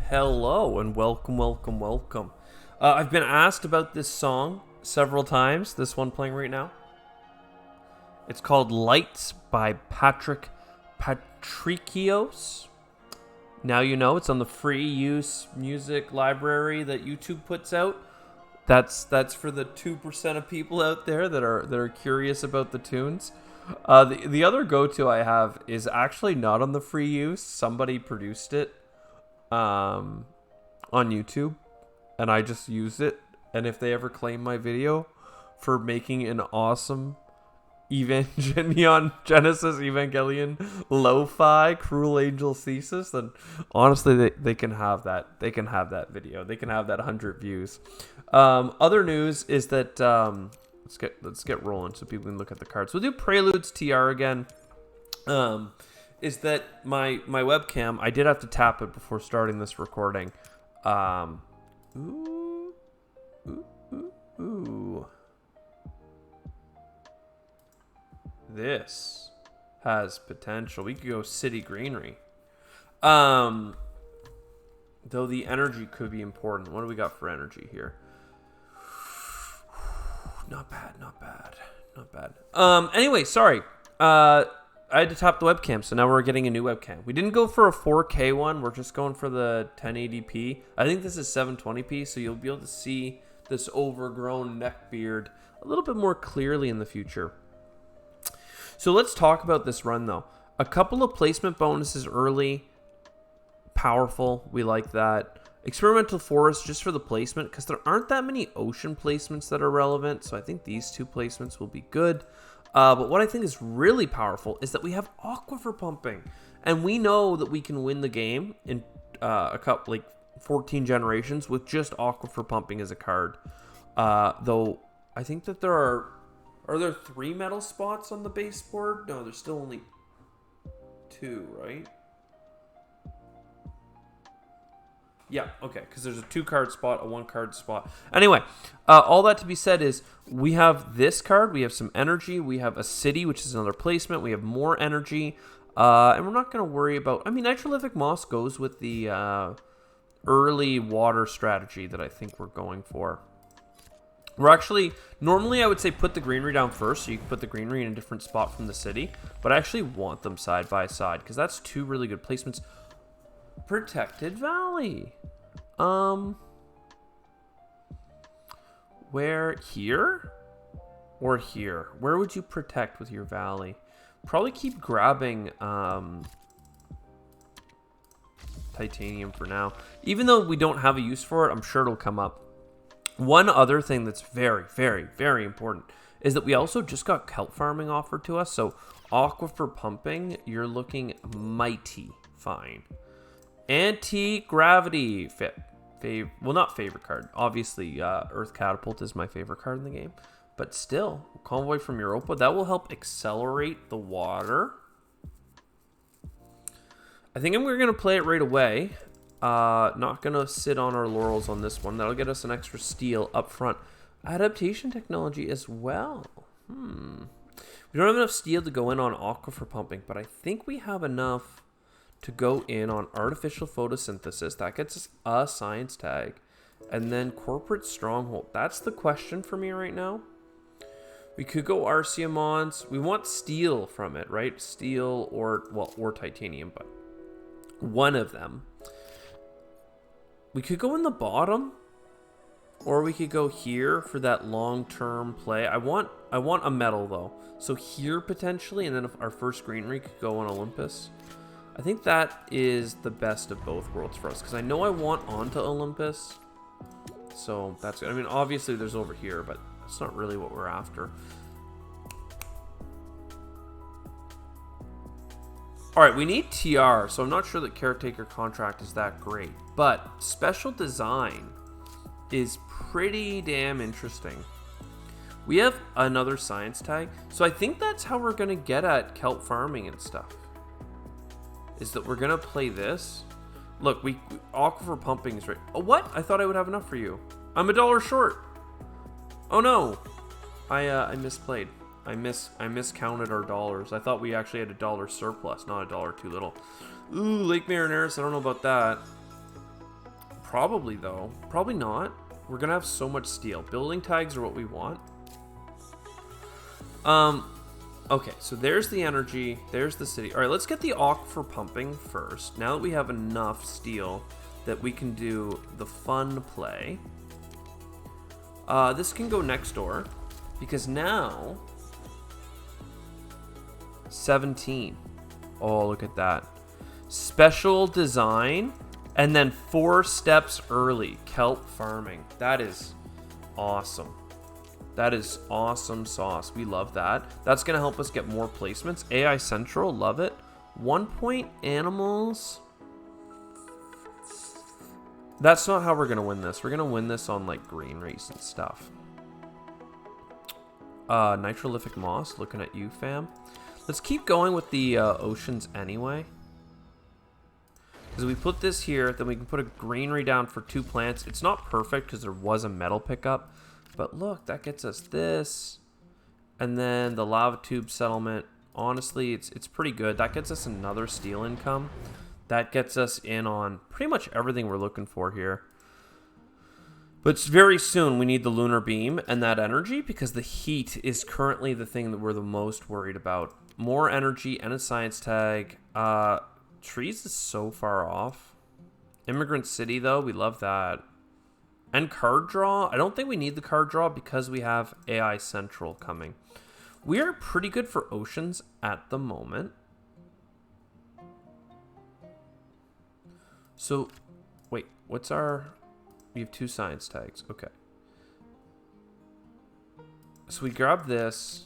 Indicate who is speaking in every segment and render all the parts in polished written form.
Speaker 1: Hello and welcome. I've been asked about this song several times. This one playing right now. It's called Lights by Patrick Patrikios. Now you know it's on the free use music library that YouTube puts out. That's for the 2% of people out there that are curious about the tunes. The other go-to I have is actually not on the free use. Somebody produced it on YouTube, and I just used it. And if they ever claim my video for making an awesome Genesis Evangelion lo-fi Cruel Angel thesis, then honestly they can have that. They can have that video. They can have that 100 views. Other news is that let's get rolling so people can look at the cards. We'll do Preludes TR again. Is that my webcam? I did have to tap it before starting this recording. Ooh. This has potential. We could go City Greenery. Though the energy could be important. What do we got for energy here? Not bad. Anyway, sorry. I had to tap the webcam, so now we're getting a new webcam. We didn't go for a 4K one. We're just going for the 1080p. I think this is 720p, so you'll be able to see this overgrown neck beard a little bit more clearly in the future. So let's talk about this run, though. A couple of placement bonuses early. Powerful. We like that. Experimental Forest just for the placement, because there aren't that many ocean placements that are relevant, so I think these two placements will be good. But what I think is really powerful is that we have Aquifer Pumping, and we know that we can win the game in a couple, like 14 generations with just Aquifer Pumping as a card. Though I think that are there 3 metal spots on the base board? No, there's still only 2, right? Yeah, okay, because there's a 2-card spot, a 1-card spot. Anyway, all that to be said is we have this card, we have some energy, we have a city, which is another placement, we have more energy, and we're not going to worry about... I mean, Nitrolithic Moss goes with the early water strategy that I think we're going for. We're actually... Normally, I would say put the greenery down first, so you can put the greenery in a different spot from the city, but I actually want them side by side, because that's 2 really good placements. Protected Valley. Where? Here? Or here? Where would you protect with your valley? Probably keep grabbing titanium for now. Even though we don't have a use for it, I'm sure it'll come up. One other thing that's very, very, very important is that we also just got kelp farming offered to us. So Aquifer Pumping, you're looking mighty fine. Anti-gravity well, not favorite card. Obviously, Earth Catapult is my favorite card in the game, but still, Convoy from Europa, that will help accelerate the water. I think we're going to play it right away. Not going to sit on our laurels on this one. That'll get us an extra steal up front. Adaptation technology as well. We don't have enough steel to go in on Aquifer Pumping, but I think we have enough to go in on artificial photosynthesis. That gets us a science tag. And then corporate stronghold. That's the question for me right now. We could go Arceamons. We want steel from it, right? Steel or titanium, but one of them. We could go in the bottom, or we could go here for that long-term play. I want a metal though. So here potentially, and then if our first greenery could go on Olympus. I think that is the best of both worlds for us, because I know I want onto Olympus. So that's good. I mean, obviously there's over here, but that's not really what we're after. Alright, we need TR, so I'm not sure that Caretaker Contract is that great. But Special Design is pretty damn interesting. We have another science tag, so I think that's how we're going to get at kelp farming and stuff. Is that we're going to play this. Look, Aquifer Pumping is right. Oh, what? I thought I would have enough for you. I'm $1 short. Oh, no. I misplayed. I miscounted our dollars. I thought we actually had $1 surplus, not $1 too little. Ooh, Lake Marineris. I don't know about that. Probably, though. Probably not. We're going to have so much steel. Building tags are what we want. Okay, so there's the energy. There's the city. All right, let's get the Auk for pumping first. Now that we have enough steel that we can do the fun play. This can go next door because now 17. Oh, look at that. Special design and then 4 steps early. Kelp farming. That is awesome. That is awesome sauce. We love that. That's going to help us get more placements. AI Central, love it. 1 point animals. That's not how we're going to win this. We're going to win this on like greeneries and stuff. Nitrolithic moss, looking at you, fam. Let's keep going with the oceans anyway. Because we put this here, then we can put a greenery down for 2 plants. It's not perfect because there was a metal pickup. But look, that gets us this. And then the lava tube settlement. Honestly, it's pretty good. That gets us another steel income. That gets us in on pretty much everything we're looking for here. But very soon we need the lunar beam and that energy because the heat is currently the thing that we're the most worried about. More energy and a science tag. Trees is so far off. Immigrant City, though, we love that. And card draw. I don't think we need the card draw because we have AI Central coming. We are pretty good for oceans at the moment. So, wait, what's our... We have 2 science tags. Okay. So we grab this.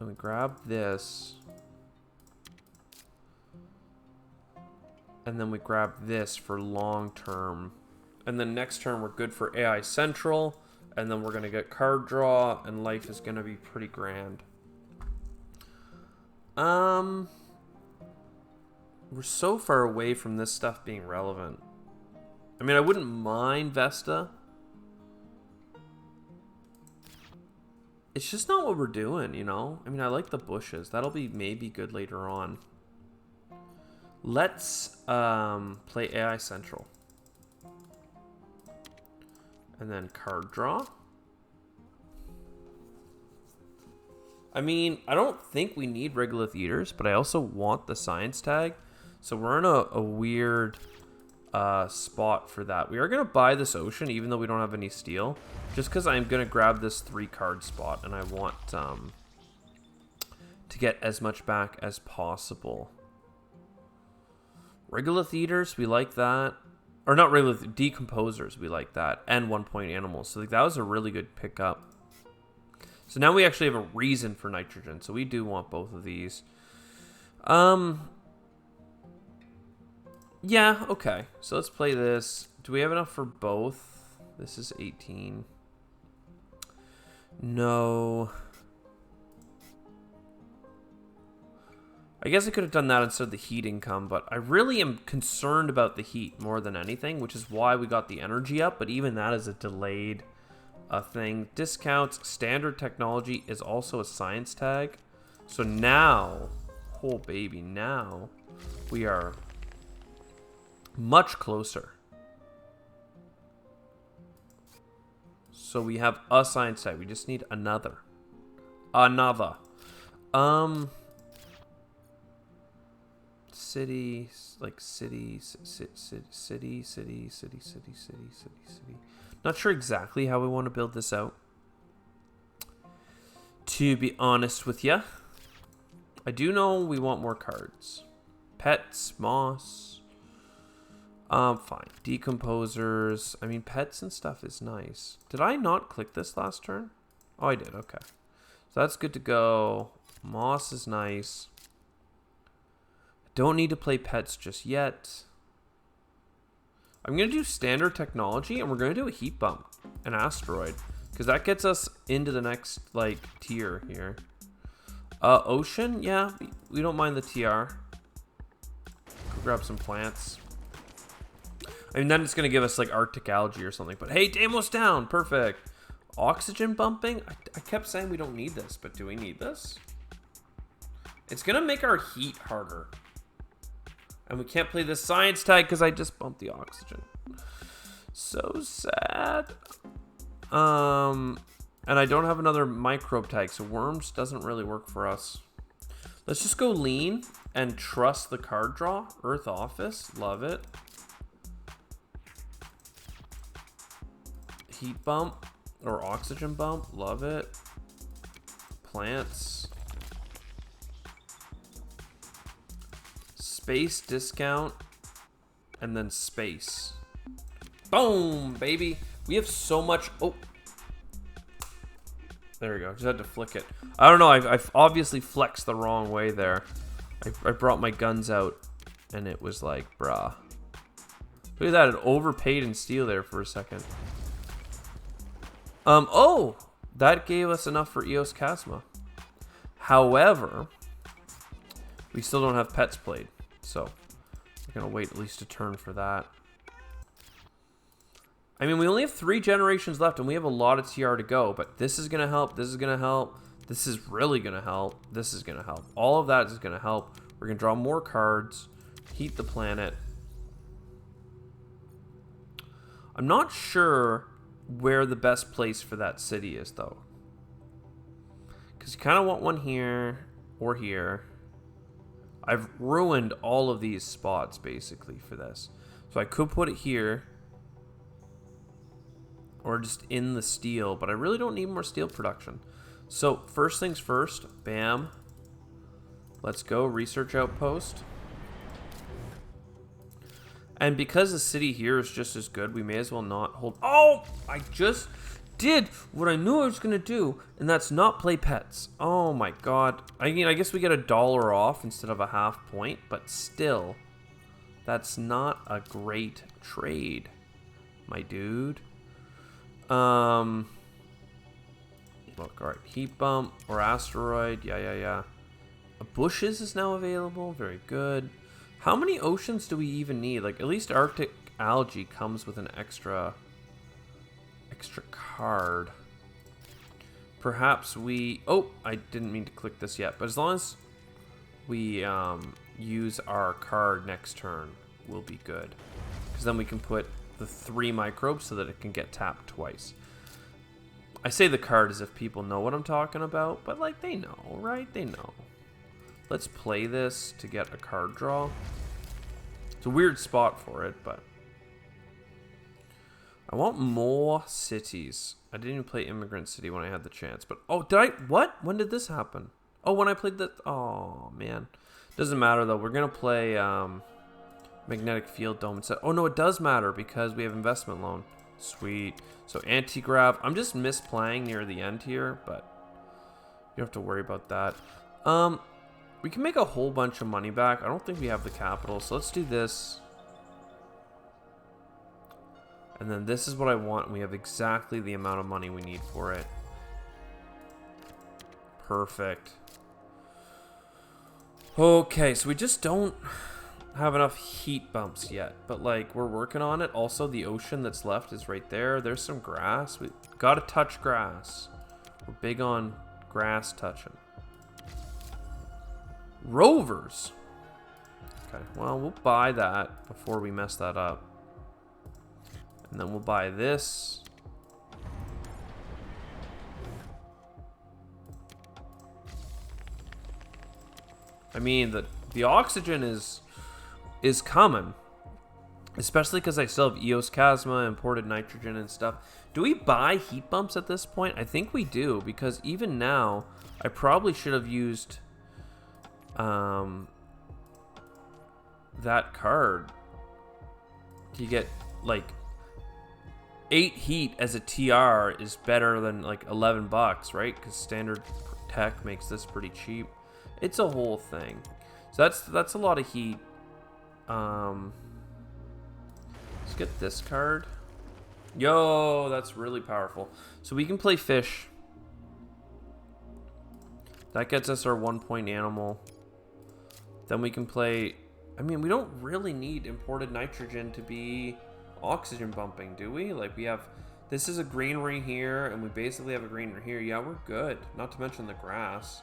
Speaker 1: And we grab this. And then we grab this for long term. And then next turn we're good for AI Central. And then we're going to get card draw. And life is going to be pretty grand. We're so far away from this stuff being relevant. I mean, I wouldn't mind Vesta. It's just not what we're doing, you know? I mean, I like the bushes. That'll be maybe good later on. Let's play AI Central. And then card draw. I mean, I don't think we need regolith eaters, but I also want the science tag. So we're in a weird spot for that. We are going to buy this ocean, even though we don't have any steel. Just because I'm going to grab this 3 card spot, and I want to get as much back as possible. Regolith eaters, we like that. Or not regolith, decomposers, we like that. And 1 point animals. So like, that was a really good pickup. So now we actually have a reason for nitrogen. So we do want both of these. Yeah, okay. So let's play this. Do we have enough for both? This is 18. No. I guess I could have done that instead of the heat income, but I really am concerned about the heat more than anything, which is why we got the energy up, but even that is a delayed thing. Discounts, standard technology is also a science tag. So now, oh baby, now we are much closer. So we have a science tag. We just need another. City, like city. Not sure exactly how we want to build this out. To be honest with you, I do know we want more cards. Pets, moss. Fine. Decomposers. I mean, pets and stuff is nice. Did I not click this last turn? Oh, I did. Okay. So that's good to go. Moss is nice. Don't need to play pets just yet. I'm going to do standard technology, and we're going to do a heat bump. An asteroid. Because that gets us into the next, like, tier here. Ocean? Yeah, we don't mind the TR. Go grab some plants. I mean, then it's going to give us, like, Arctic algae or something. But, hey, Deimos down. Perfect. Oxygen bumping? I kept saying we don't need this, but do we need this? It's going to make our heat harder. And we can't play this science tag because I just bumped the oxygen. So sad. And I don't have another microbe tag, so worms doesn't really work for us. Let's just go lean and trust the card draw. Earth Office, love it. Heat bump or oxygen bump, love it. Plants. Space discount. And then space. Boom, baby. We have so much. Oh. There we go. Just had to flick it. I don't know. I've obviously flexed the wrong way there. I brought my guns out, and it was like, bruh. Look at that. It overpaid in steel there for a second. Oh! That gave us enough for Eos Chasma. However, we still don't have pets played. So, we're going to wait at least a turn for that. I mean, we only have 3 generations left, and we have a lot of TR to go, but this is going to help, this is going to help, this is really going to help, this is going to help. All of that is going to help. We're going to draw more cards, heat the planet. I'm not sure where the best place for that city is, though. Because you kind of want one here or here. I've ruined all of these spots, basically, for this. So I could put it here. Or just in the steel, but I really don't need more steel production. So first things first, bam. Let's go, research outpost. And because the city here is just as good, we may as well not hold. Oh, I just did what I knew I was gonna do, and that's not play pets. Oh my god. I mean, I guess we get $1 off instead of a half point, but still, that's not a great trade, my dude. Look, alright, heat bump or asteroid, yeah. Bushes is now available, very good. How many oceans do we even need? Like, at least Arctic algae comes with an extra card. Perhaps we, oh, I didn't mean to click this yet, but as long as we use our card next turn, we'll be good. Because then we can put the 3 microbes so that it can get tapped twice. I say the card as if people know what I'm talking about, but like they know, right? They know. Let's play this to get a card draw. It's a weird spot for it, but I want more cities. I didn't even play Immigrant City when I had the chance, but oh, did I? What? When did this happen? Oh, when I played that. Oh man, doesn't matter though. We're gonna play Magnetic Field Dome instead. Oh no, it does matter because we have investment loan. Sweet. So anti-grav. I'm just misplaying near the end here, but you don't have to worry about that. We can make a whole bunch of money back. I don't think we have the capital, so let's do this. And then this is what I want. We have exactly the amount of money we need for it. Perfect. Okay, so we just don't have enough heat bumps yet, but like we're working on it. Also, the ocean that's left is right there. There's some grass. We gotta touch grass. We're big on grass touching. Rovers. Okay, well, we'll buy that before we mess that up. And then we'll buy this. I mean, the oxygen is coming. Especially because I still have Eos Chasma, imported nitrogen and stuff. Do we buy heat bumps at this point? I think we do, because even now, I probably should have used that card to get like 8 heat as a TR is better than like $11, right? Because standard tech makes this pretty cheap. It's a whole thing. So that's a lot of heat. Let's get this card. Yo, that's really powerful. So we can play fish. That gets us our 1-point animal. Then we can play... I mean, we don't really need imported nitrogen to be oxygen bumping, do we? Like, we have... This is a greenery here, and we basically have a greenery here. Yeah, we're good. Not to mention the grass.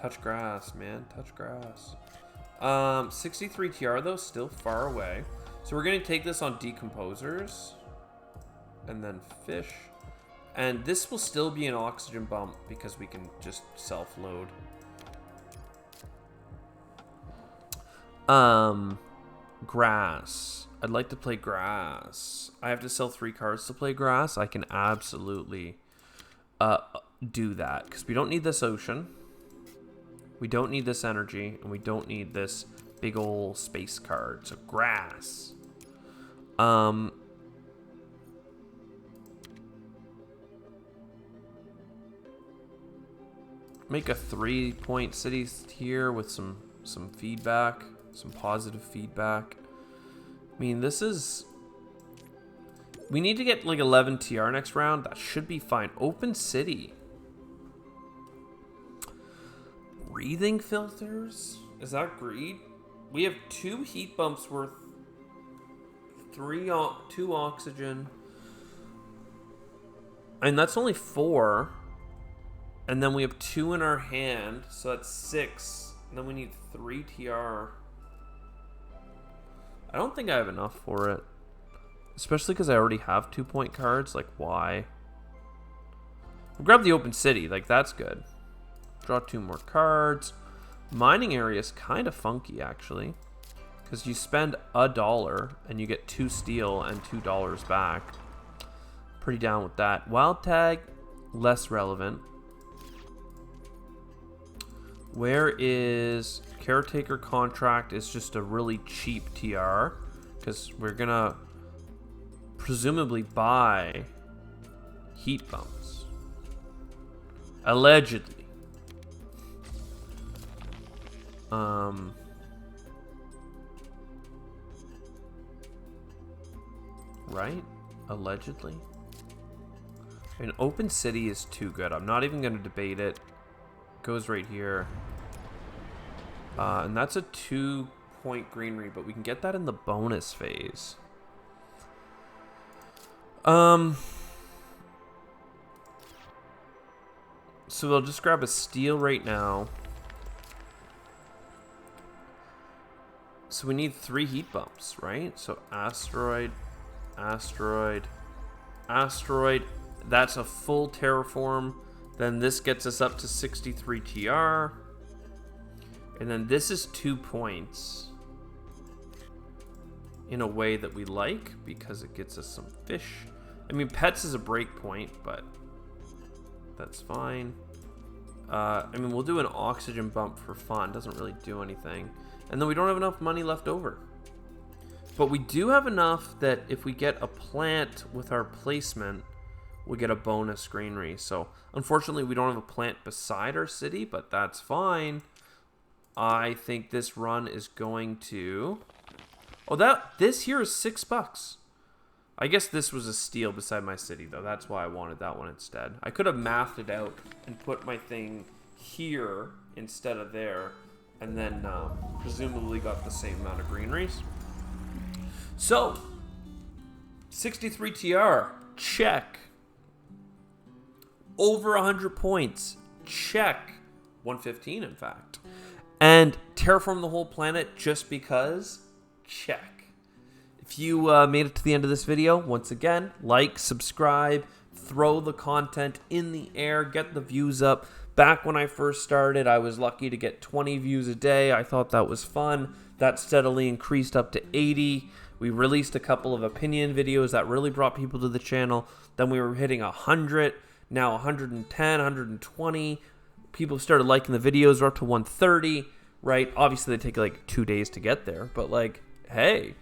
Speaker 1: Touch grass, man. Touch grass. 63 TR though, still far away. So we're gonna take this on decomposers, and then fish, and this will still be an oxygen bump because we can just self-load. Grass. I'd like to play grass. I have to sell 3 cards to play grass. I can absolutely do that because we don't need this ocean. We don't need this energy, and we don't need this big old space card. So grass. Make a 3-point city here with some feedback, some positive feedback. I mean, this is... We need to get like 11 TR next round. That should be fine. Open city. Breathing filters? Is that greed? We have 2 heat bumps worth 2 oxygen. And that's only 4. And then we have 2 in our hand, so that's 6. And then we need 3 TR. I don't think I have enough for it. Especially because I already have 2-point cards. Like, why? We'll grab the open city. Like, that's good. Draw 2 more cards. Mining area is kind of funky, actually. Because you spend $1 and you get 2 steel and $2 back. Pretty down with that. Wild tag, less relevant. Where is caretaker contract? Is just a really cheap TR. Because we're going to presumably buy heat bumps. Allegedly. Right? Allegedly. I mean, open city is too good. I'm not even going to debate it. Goes right here. And that's a 2-point greenery, but we can get that in the bonus phase. So we'll just grab a steel right now. So we need 3 heat bumps, right? So asteroid, asteroid, asteroid. That's a full terraform. Then this gets us up to 63 TR. And then this is 2 points. In a way that we like, because it gets us some fish. I mean, pets is a break point, but that's fine. I mean, we'll do an oxygen bump for fun. Doesn't really do anything. And then we don't have enough money left over. But we do have enough that if we get a plant with our placement, we get a bonus greenery. So, unfortunately, we don't have a plant beside our city, but that's fine. I think this run is going to... Oh, this here is $6. I guess this was a steal beside my city, though. That's why I wanted that one instead. I could have mathed it out and put my thing here instead of there, and then presumably got the same amount of greeneries. So, 63 TR, check. Over 100 points, check. 115, in fact. And terraform the whole planet just because, check. If you made it to the end of this video, once again, like, subscribe, throw the content in the air, get the views up. Back when I first started, I was lucky to get 20 views a day. I thought that was fun. That steadily increased up to 80. We released a couple of opinion videos that really brought people to the channel. Then we were hitting 100, now 110, 120. People started liking the videos. We're up to 130, right? Obviously, they take like 2 days to get there, but like, hey,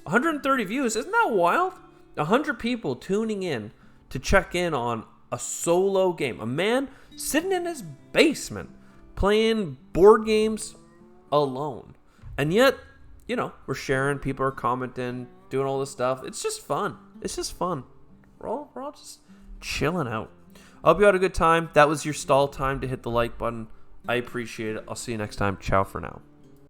Speaker 1: 130 views, isn't that wild? 100 people tuning in to check in on a solo game. A man sitting in his basement playing board games alone. And yet, you know, we're sharing, people are commenting, doing all this stuff. It's just fun. It's just fun. We're all just chilling out. I hope you had a good time. That was your stall time to hit the like button. I appreciate it. I'll see you next time. Ciao for now.